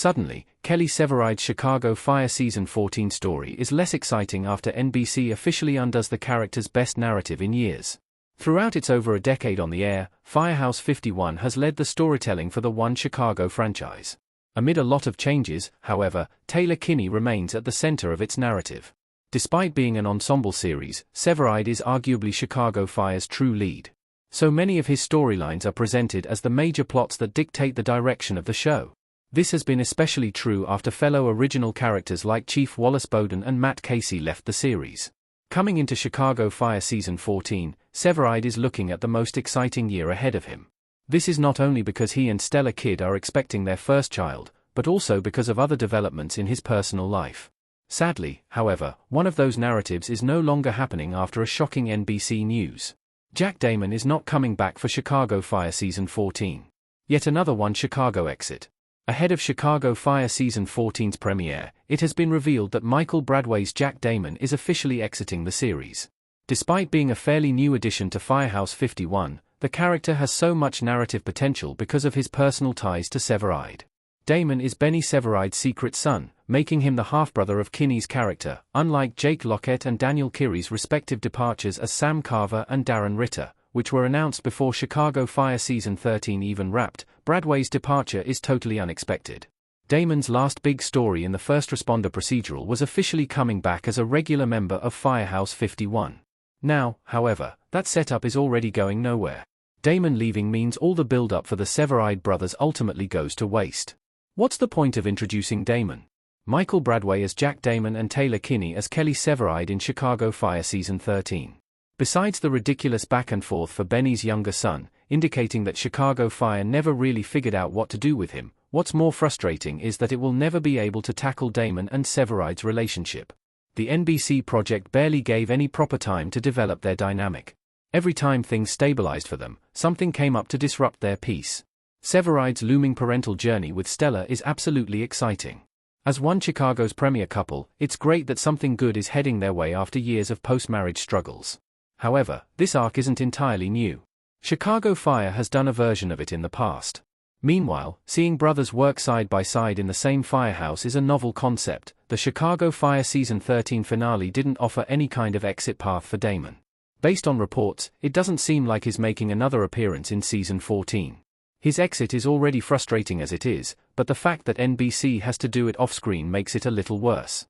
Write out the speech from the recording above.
Suddenly, Kelly Severide's Chicago Fire Season 14 story is less exciting after NBC officially undoes the character's best narrative in years. Throughout its over a decade on the air, Firehouse 51 has led the storytelling for the One Chicago franchise. Amid a lot of changes, however, Taylor Kinney remains at the center of its narrative. Despite being an ensemble series, Severide is arguably Chicago Fire's true lead. So many of his storylines are presented as the major plots that dictate the direction of the show. This has been especially true after fellow original characters like Chief Wallace Bowden and Matt Casey left the series. Coming into Chicago Fire Season 14, Severide is looking at the most exciting year ahead of him. This is not only because he and Stella Kidd are expecting their first child, but also because of other developments in his personal life. Sadly, however, one of those narratives is no longer happening after a shocking NBC news. Jack Damon is not coming back for Chicago Fire Season 14. Yet another One Chicago exit. Ahead of Chicago Fire Season 14's premiere, it has been revealed that Michael Bradway's Jack Damon is officially exiting the series. Despite being a fairly new addition to Firehouse 51, the character has so much narrative potential because of his personal ties to Severide. Damon is Benny Severide's secret son, making him the half-brother of Kinney's character, unlike Jake Lockett and Daniel Kirry's respective departures as Sam Carver and Darren Ritter, which were announced before Chicago Fire Season 13 even wrapped. Bradway's departure is totally unexpected. Damon's last big story in the first responder procedural was officially coming back as a regular member of Firehouse 51. Now, however, that setup is already going nowhere. Damon leaving means all the build-up for the Severide brothers ultimately goes to waste. What's the point of introducing Damon? Michael Bradway as Jack Damon and Taylor Kinney as Kelly Severide in Chicago Fire Season 13. Besides the ridiculous back and forth for Benny's younger son, indicating that Chicago Fire never really figured out what to do with him, what's more frustrating is that it will never be able to tackle Damon and Severide's relationship. The NBC project barely gave any proper time to develop their dynamic. Every time things stabilized for them, something came up to disrupt their peace. Severide's looming parental journey with Stella is absolutely exciting. As One Chicago's premier couple, it's great that something good is heading their way after years of post-marriage struggles. However, this arc isn't entirely new. Chicago Fire has done a version of it in the past. Meanwhile, seeing brothers work side by side in the same firehouse is a novel concept. The Chicago Fire Season 13 finale didn't offer any kind of exit path for Damon. Based on reports, it doesn't seem like he's making another appearance in Season 14. His exit is already frustrating as it is, but the fact that NBC has to do it off-screen makes it a little worse.